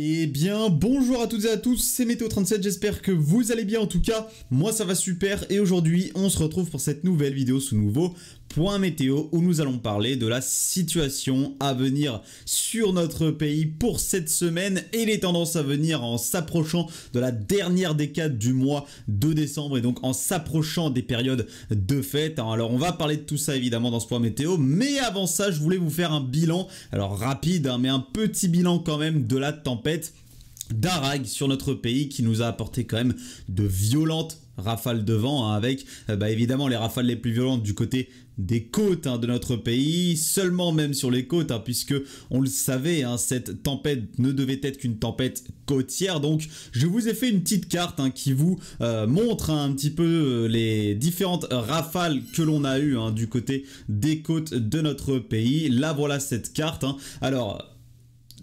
Eh bien, bonjour à toutes et à tous, c'est Météo37, j'espère que vous allez bien. En tout cas, moi ça va super et aujourd'hui on se retrouve pour cette nouvelle vidéo sous nouveau point météo où nous allons parler de la situation à venir sur notre pays pour cette semaine et les tendances à venir en s'approchant de la dernière décade du mois de décembre et donc en s'approchant des périodes de fête. Alors on va parler de tout ça évidemment dans ce point météo, mais avant ça je voulais vous faire un bilan, alors rapide mais un petit bilan quand même de la tempête d'Arag sur notre pays qui nous a apporté quand même de violentes rafales de vent avec évidemment les rafales les plus violentes du côté des côtes de notre pays, seulement même sur les côtes puisque on le savait, cette tempête ne devait être qu'une tempête côtière. Donc je vous ai fait une petite carte qui vous montre un petit peu les différentes rafales que l'on a eues du côté des côtes de notre pays. Là voilà cette carte. Alors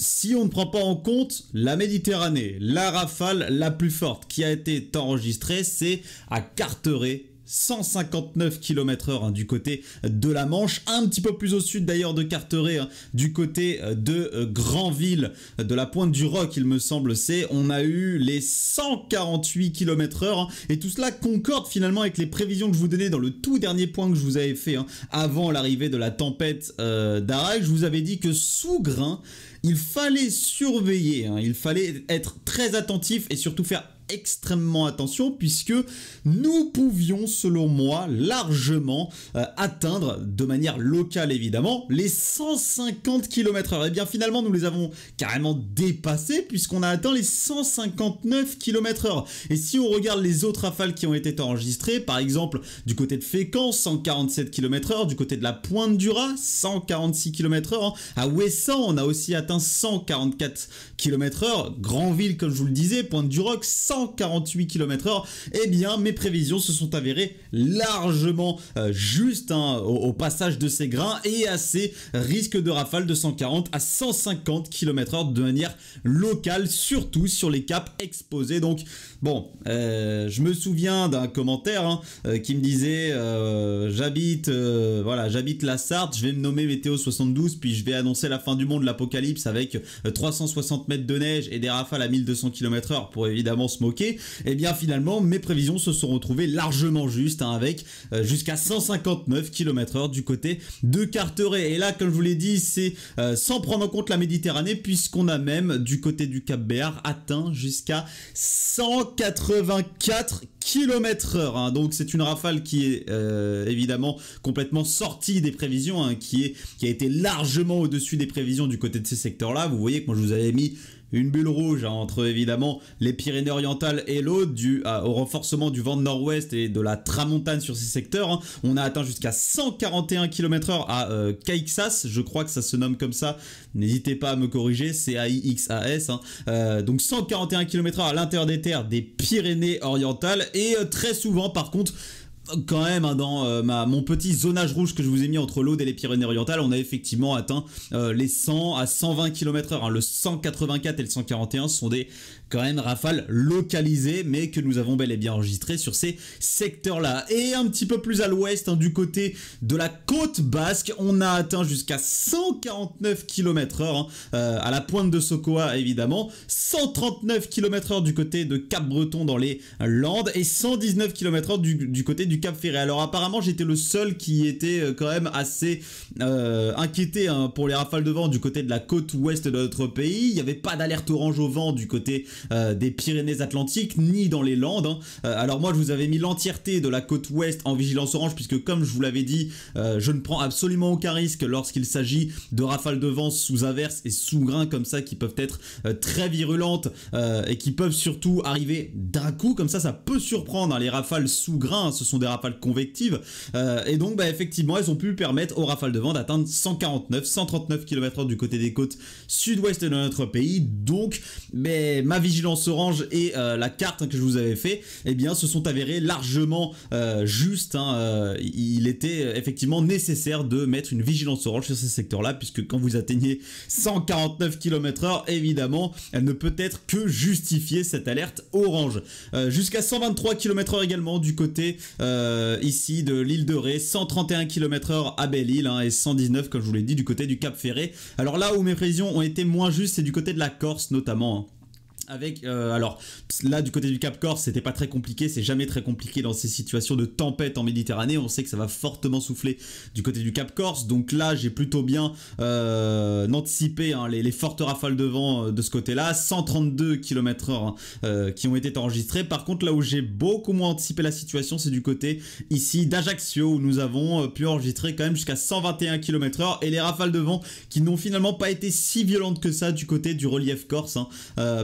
si on ne prend pas en compte la Méditerranée, la rafale la plus forte qui a été enregistrée, c'est à Carteret, 159 km/h du côté de la Manche, un petit peu plus au sud d'ailleurs de Carteret, du côté de Granville, de la pointe du Roc il me semble, on a eu les 148 km/h et tout cela concorde finalement avec les prévisions que je vous donnais dans le tout dernier point que je vous avais fait avant l'arrivée de la tempête d'Arag. Je vous avais dit que sous grain, il fallait surveiller, il fallait être très attentif et surtout faire extrêmement attention puisque nous pouvions selon moi largement atteindre de manière locale évidemment les 150 km/h. Et bien finalement nous les avons carrément dépassés puisqu'on a atteint les 159 km/h. Et si on regarde les autres rafales qui ont été enregistrées, par exemple du côté de Fécamp 147 km/h, du côté de la Pointe du Raz 146 km/h, à Ouessant on a aussi atteint 144 km/h, Granville comme je vous le disais, Pointe du Roc 148 km/h, eh bien mes prévisions se sont avérées largement justes au passage de ces grains et à ces risques de rafales de 140 à 150 km/h de manière locale, surtout sur les caps exposés. Donc bon, je me souviens d'un commentaire qui me disait j'habite la Sarthe, je vais me nommer Météo 72 puis je vais annoncer la fin du monde, l'apocalypse avec 360 mètres de neige et des rafales à 1200 km/h pour évidemment se moquer. Et bien finalement mes prévisions se sont retrouvées largement justes avec jusqu'à 159 km/h du côté de Carteret. Et là comme je vous l'ai dit, c'est sans prendre en compte la Méditerranée puisqu'on a même du côté du Cap Béar atteint jusqu'à 184 km/h. Donc c'est une rafale qui est évidemment complètement sortie des prévisions, qui a été largement au-dessus des prévisions du côté de ces secteurs-là. Vous voyez que moi je vous avais mis une bulle rouge entre évidemment les Pyrénées-Orientales et l'autre, dû au renforcement du vent de nord-ouest et de la tramontane sur ces secteurs. On a atteint jusqu'à 141 km/h à Caixas, je crois que ça se nomme comme ça, n'hésitez pas à me corriger, c'est AIXAS. Donc 141 km/h à l'intérieur des terres des Pyrénées-Orientales et très souvent par contre, quand même dans mon petit zonage rouge que je vous ai mis entre l'Aude et les Pyrénées-Orientales, on a effectivement atteint les 100 à 120 km/h. Le 184 et le 141 sont des quand même rafales localisées mais que nous avons bel et bien enregistrées sur ces secteurs-là. Et un petit peu plus à l'ouest, du côté de la côte basque, on a atteint jusqu'à 149 km/h à la pointe de Sokoa évidemment, 139 km/h du côté de Cap-Breton dans les Landes et 119 km/h du côté du Cap Ferret. Alors apparemment j'étais le seul qui était quand même assez inquiété pour les rafales de vent du côté de la côte ouest de notre pays. Il n'y avait pas d'alerte orange au vent du côté des Pyrénées-Atlantiques ni dans les Landes. Alors moi je vous avais mis l'entièreté de la côte ouest en vigilance orange puisque comme je vous l'avais dit, je ne prends absolument aucun risque lorsqu'il s'agit de rafales de vent sous averse et sous grain comme ça qui peuvent être très virulentes et qui peuvent surtout arriver d'un coup comme ça peut surprendre. Les rafales sous grain, ce sont des rafales convectives et donc effectivement elles ont pu permettre aux rafales de vent d'atteindre 139 km/h du côté des côtes sud-ouest de notre pays. Donc ma vigilance orange et la carte que je vous avais fait se sont avérés largement justes. Il était effectivement nécessaire de mettre une vigilance orange sur ces secteurs là puisque quand vous atteignez 149 km/h évidemment elle ne peut être que justifier cette alerte orange. Jusqu'à 123 km/h également du côté ici de l'île de Ré, 131 km/h à Belle-Île hein, et 119 comme je vous l'ai dit du côté du Cap Ferret. Alors là où mes prévisions ont été moins justes, c'est du côté de la Corse notamment. Hein. Avec, alors là du côté du Cap Corse c'était pas très compliqué, c'est jamais très compliqué dans ces situations de tempête en Méditerranée, on sait que ça va fortement souffler du côté du Cap Corse, donc là j'ai plutôt bien anticipé hein, les fortes rafales de vent de ce côté là, 132 km/h hein, qui ont été enregistrés. Par contre là où j'ai beaucoup moins anticipé la situation c'est du côté ici d'Ajaccio où nous avons pu enregistrer quand même jusqu'à 121 km/h et les rafales de vent qui n'ont finalement pas été si violentes que ça du côté du relief corse hein,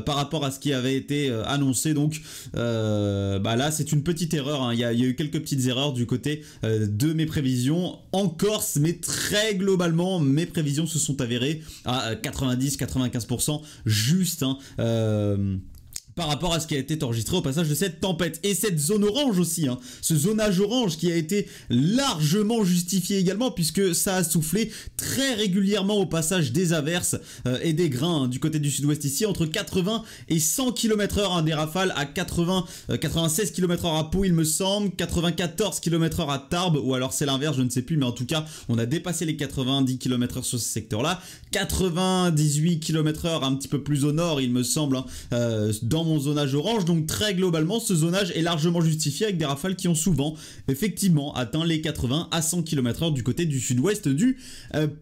par rapport à ce qui avait été annoncé. Donc bah là c'est une petite erreur hein. Il y a eu quelques petites erreurs du côté de mes prévisions en Corse, mais très globalement mes prévisions se sont avérées à 90-95% juste hein, par rapport à ce qui a été enregistré au passage de cette tempête. Et cette zone orange aussi, hein, ce zonage orange qui a été largement justifié également puisque ça a soufflé très régulièrement au passage des averses et des grains hein, du côté du sud-ouest ici, entre 80 et 100 km/h, hein, des rafales à 96 km/h à Pau il me semble, 94 km/h à Tarbes, ou alors c'est l'inverse, je ne sais plus, mais en tout cas on a dépassé les 90 km/h sur ce secteur-là, 98 km/h un petit peu plus au nord il me semble, hein, dans mon zonage orange. Donc très globalement ce zonage est largement justifié avec des rafales qui ont souvent effectivement atteint les 80 à 100 km/h du côté du sud-ouest du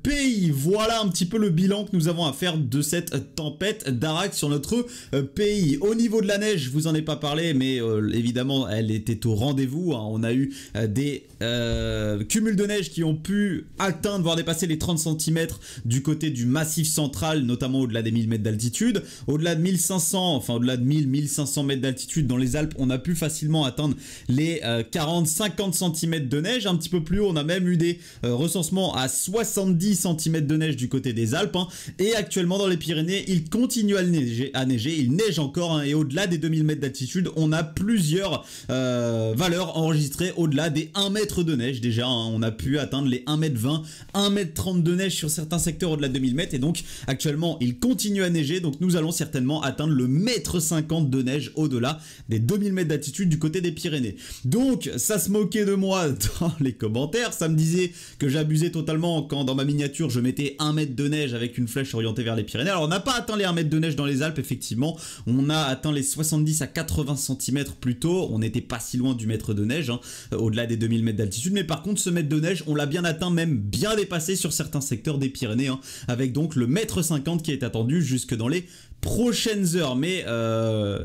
pays. Voilà un petit peu le bilan que nous avons à faire de cette tempête d'Arak sur notre pays. Au niveau de la neige, je vous en ai pas parlé, mais évidemment elle était au rendez-vous hein. On a eu des cumuls de neige qui ont pu atteindre voire dépasser les 30 cm du côté du massif central, notamment au-delà des 1000 mètres d'altitude, au-delà de 1500, enfin au-delà de 1000-1500 mètres d'altitude dans les Alpes, on a pu facilement atteindre les 40-50 cm de neige. Un petit peu plus haut, on a même eu des recensements à 70 cm de neige du côté des Alpes hein. Et actuellement dans les Pyrénées, il continue à neiger, il neige encore hein, et au-delà des 2000 mètres d'altitude, on a plusieurs valeurs enregistrées au-delà des 1 mètre de neige déjà hein. On a pu atteindre les 1m20, 1m30 de neige sur certains secteurs au-delà de 2000 mètres et donc actuellement il continue à neiger, donc nous allons certainement atteindre le 1,50 m de neige au-delà des 2000 mètres d'altitude du côté des Pyrénées. Donc ça se moquait de moi dans les commentaires, ça me disait que j'abusais totalement quand dans ma miniature je mettais 1 mètre de neige avec une flèche orientée vers les Pyrénées. Alors on n'a pas atteint les 1 mètre de neige dans les Alpes effectivement, on a atteint les 70 à 80 cm plus tôt, on n'était pas si loin du mètre de neige hein, au-delà des 2000 mètres d'altitude, mais par contre ce mètre de neige on l'a bien atteint, même bien dépassé sur certains secteurs des Pyrénées hein, avec donc le 1,50 m qui est attendu jusque dans les prochaines heures. Mais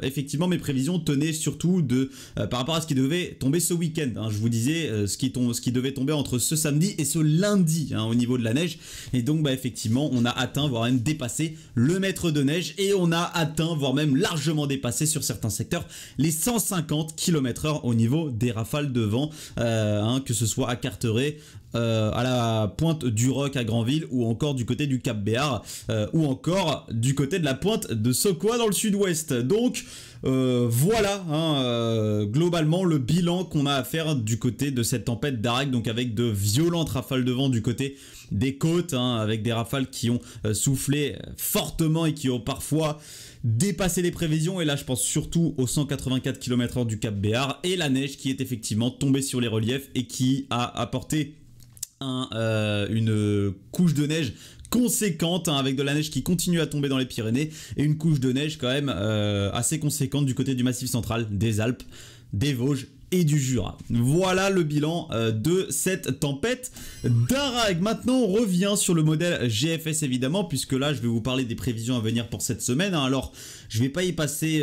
effectivement mes prévisions tenaient surtout de par rapport à ce qui devait tomber ce week-end hein. Je vous disais ce qui devait tomber entre ce samedi et ce lundi hein, au niveau de la neige, et donc bah effectivement on a atteint voire même dépassé le mètre de neige, et on a atteint voire même largement dépassé sur certains secteurs les 150 km/h au niveau des rafales de vent hein, que ce soit à Carteret, à la pointe du Roc à Granville, ou encore du côté du Cap Béar, ou encore du côté de la pointe de Sokoa dans le sud-ouest. Donc voilà hein, globalement le bilan qu'on a à faire du côté de cette tempête d'Arak, donc avec de violentes rafales de vent du côté des côtes hein, avec des rafales qui ont soufflé fortement et qui ont parfois dépassé les prévisions, et là je pense surtout aux 184 km/h du Cap Béar, et la neige qui est effectivement tombée sur les reliefs et qui a apporté une couche de neige conséquente hein, avec de la neige qui continue à tomber dans les Pyrénées, et une couche de neige quand même assez conséquente du côté du massif central, des Alpes, des Vosges et du Jura. Voilà le bilan de cette tempête d'Arak. Maintenant on revient sur le modèle GFS évidemment, puisque là je vais vous parler des prévisions à venir pour cette semaine hein. Alors je vais pas y passer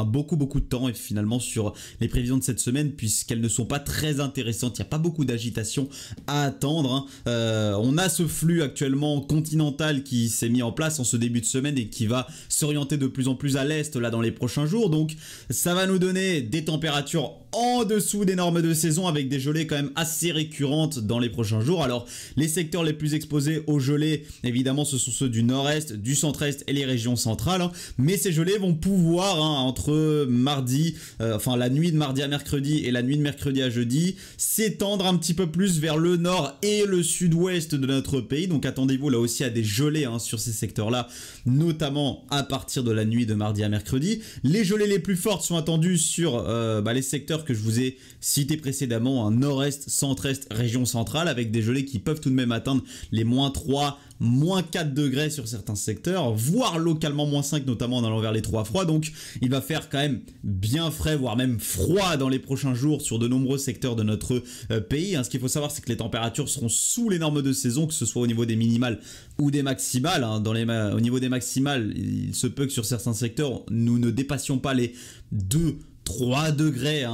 beaucoup de temps et finalement sur les prévisions de cette semaine, puisqu'elles ne sont pas très intéressantes, il n'y a pas beaucoup d'agitation à attendre hein. On a ce flux actuellement continental qui s'est mis en place en ce début de semaine et qui va s'orienter de plus en plus à l'est là dans les prochains jours, donc ça va nous donner des températures en dessous des normes de saison, avec des gelées quand même assez récurrentes dans les prochains jours. Alors les secteurs les plus exposés aux gelées évidemment ce sont ceux du nord-est, du centre-est et les régions centrales hein. Mais ces gelées vont pouvoir hein, entre mardi, la nuit de mardi à mercredi et la nuit de mercredi à jeudi, s'étendre un petit peu plus vers le nord et le sud-ouest de notre pays. Donc attendez-vous là aussi à des gelées hein, sur ces secteurs là, notamment à partir de la nuit de mardi à mercredi. Les gelées les plus fortes sont attendues sur les secteurs que je vous ai cité précédemment, un nord-est, centre-est, région centrale, avec des gelées qui peuvent tout de même atteindre les -3, -4 degrés sur certains secteurs, voire localement -5, notamment en allant vers les 3 froids. Donc il va faire quand même bien frais, voire même froid dans les prochains jours sur de nombreux secteurs de notre pays. Ce qu'il faut savoir, c'est que les températures seront sous les normes de saison, que ce soit au niveau des minimales ou des maximales. Au niveau des maximales, il se peut que sur certains secteurs, nous ne dépassions pas les 2-3 degrés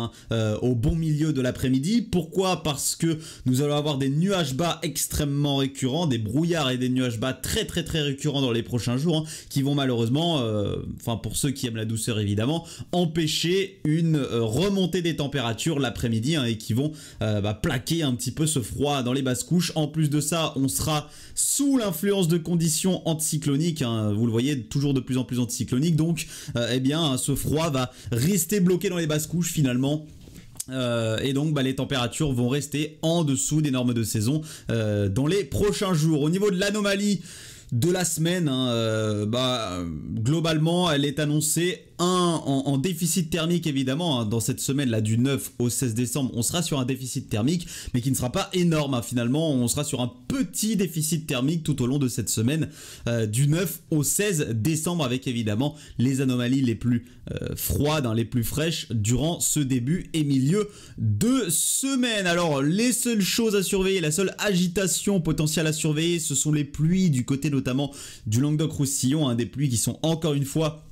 au bon milieu de l'après-midi. Pourquoi? Parce que nous allons avoir des nuages bas extrêmement récurrents, des brouillards et des nuages bas très récurrents dans les prochains jours, qui vont malheureusement, pour ceux qui aiment la douceur évidemment, empêcher une remontée des températures l'après-midi et qui vont plaquer un petit peu ce froid dans les basses couches. En plus de ça, on sera sous l'influence de conditions anticycloniques, vous le voyez, toujours de plus en plus anticycloniques, donc ce froid va rester bloqué dans les basses couches finalement. Et donc les températures vont rester en dessous des normes de saison dans les prochains jours. Au niveau de l'anomalie de la semaine, globalement elle est annoncée en déficit thermique évidemment, dans cette semaine là du 9 au 16 décembre on sera sur un déficit thermique mais qui ne sera pas énorme, finalement on sera sur un petit déficit thermique tout au long de cette semaine du 9 au 16 décembre, avec évidemment les anomalies les plus froides, les plus fraîches durant ce début et milieu de semaine. Alors les seules choses à surveiller, la seule agitation potentielle à surveiller, ce sont les pluies du côté notamment du Languedoc-Roussillon, des pluies qui sont encore une fois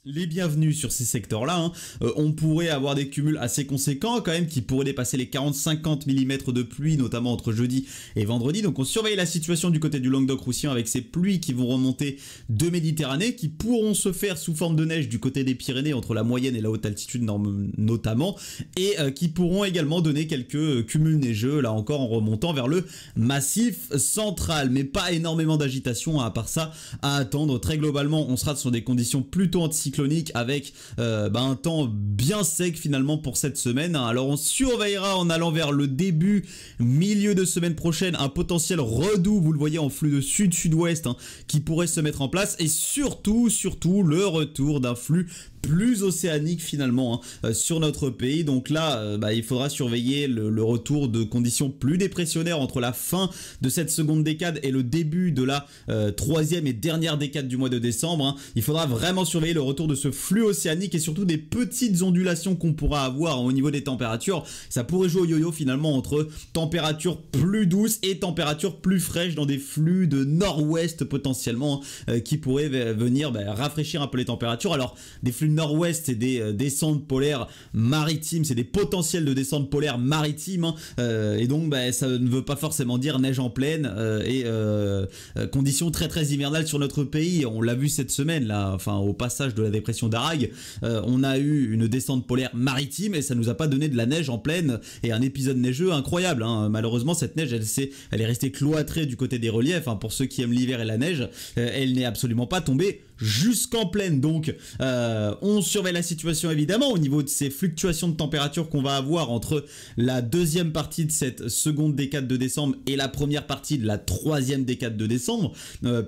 les bienvenus sur ces secteurs-là. On pourrait avoir des cumuls assez conséquents quand même qui pourraient dépasser les 40-50 mm de pluie, notamment entre jeudi et vendredi. Donc on surveille la situation du côté du Languedoc-Roussillon avec ces pluies qui vont remonter de Méditerranée, qui pourront se faire sous forme de neige du côté des Pyrénées, entre la moyenne et la haute altitude notamment, et qui pourront également donner quelques cumuls neigeux, là encore en remontant vers le massif central. Mais pas énormément d'agitation à part ça à attendre. Très globalement, on sera sur des conditions plutôt anticycloniques, avec un temps bien sec finalement pour cette semaine. Alors on surveillera en allant vers le début, milieu de semaine prochaine, un potentiel redoux, vous le voyez en flux de sud-sud-ouest, qui pourrait se mettre en place, et surtout le retour d'un flux plus océanique finalement sur notre pays. Donc là il faudra surveiller le retour de conditions plus dépressionnaires entre la fin de cette seconde décade et le début de la troisième et dernière décade du mois de décembre. Il faudra vraiment surveiller le retour de ce flux océanique et surtout des petites ondulations qu'on pourra avoir au niveau des températures. Ça pourrait jouer au yo-yo finalement entre températures plus douces et températures plus fraîches dans des flux de nord-ouest potentiellement qui pourraient venir rafraîchir un peu les températures. Alors des flux de nord-ouest, c'est des descentes polaires maritimes, c'est des potentiels de descente polaire maritime, et donc ça ne veut pas forcément dire neige en pleine et conditions très hivernales sur notre pays. On l'a vu cette semaine là, au passage de la dépression d'Arag, on a eu une descente polaire maritime et ça nous a pas donné de la neige en pleine et un épisode neigeux incroyable. Malheureusement cette neige elle est restée cloîtrée du côté des reliefs. Pour ceux qui aiment l'hiver et la neige, elle n'est absolument pas tombée jusqu'en pleine. Donc on surveille la situation évidemment au niveau de ces fluctuations de température qu'on va avoir entre la deuxième partie de cette seconde décade de décembre et la première partie de la troisième décade de décembre,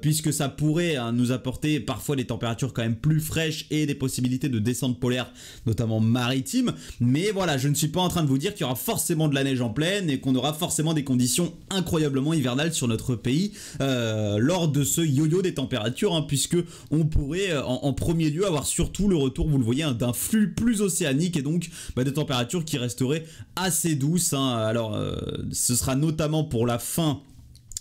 puisque ça pourrait nous apporter parfois des températures quand même plus fraîches et des possibilités de descente polaire notamment maritime. Mais voilà, je ne suis pas en train de vous dire qu'il y aura forcément de la neige en pleine et qu'on aura forcément des conditions incroyablement hivernales sur notre pays lors de ce yo-yo des températures, puisque on pourrait en premier lieu avoir surtout le retour, vous le voyez, d'un flux plus océanique et donc des températures qui resteraient assez douces. Alors ce sera notamment pour la fin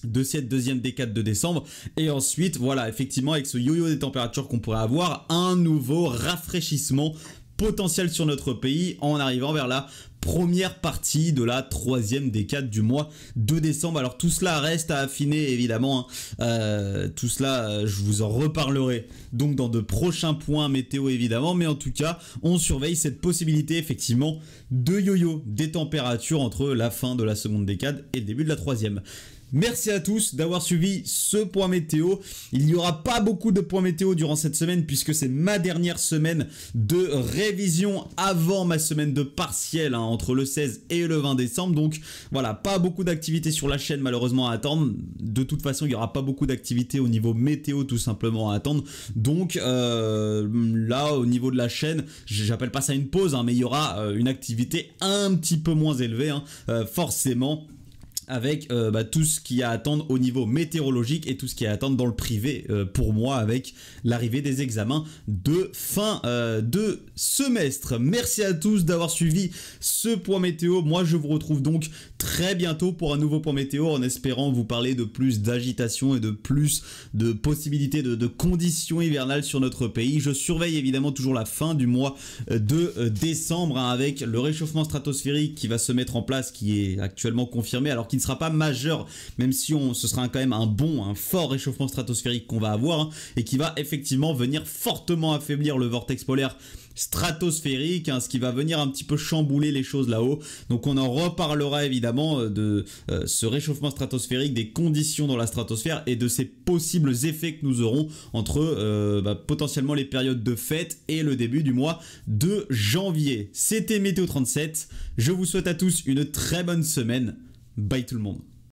de cette deuxième décade de décembre, et ensuite voilà, effectivement avec ce yo-yo des températures qu'on pourrait avoir un nouveau rafraîchissement potentiel sur notre pays en arrivant vers la première partie de la troisième décade du mois de décembre. Alors tout cela reste à affiner évidemment, tout cela je vous en reparlerai donc dans de prochains points météo évidemment, mais en tout cas on surveille cette possibilité effectivement de yo-yo des températures entre la fin de la seconde décade et le début de la troisième. Merci à tous d'avoir suivi ce point météo. Il n'y aura pas beaucoup de points météo durant cette semaine puisque c'est ma dernière semaine de révision avant ma semaine de partiel entre le 16 et le 20 décembre. Donc voilà, pas beaucoup d'activités sur la chaîne malheureusement à attendre. De toute façon, il n'y aura pas beaucoup d'activités au niveau météo tout simplement à attendre. Donc là, au niveau de la chaîne, j'appelle pas ça une pause, mais il y aura une activité un petit peu moins élevée, forcément. Avec tout ce qu'il y a à attendre au niveau météorologique et tout ce qu'il y a à attendre dans le privé pour moi avec l'arrivée des examens de fin de semestre. Merci à tous d'avoir suivi ce point météo. Moi je vous retrouve donc très bientôt pour un nouveau point météo en espérant vous parler de plus d'agitation et de plus de possibilités de conditions hivernales sur notre pays. Je surveille évidemment toujours la fin du mois de décembre avec le réchauffement stratosphérique qui va se mettre en place, qui est actuellement confirmé alors qu'il ne sera pas majeur, même si ce sera quand même un fort réchauffement stratosphérique qu'on va avoir et qui va effectivement venir fortement affaiblir le vortex polaire stratosphérique, ce qui va venir un petit peu chambouler les choses là-haut. Donc on en reparlera évidemment de ce réchauffement stratosphérique, des conditions dans la stratosphère et de ces possibles effets que nous aurons entre potentiellement les périodes de fête et le début du mois de janvier. C'était Météo 37, je vous souhaite à tous une très bonne semaine. Bye tout le monde.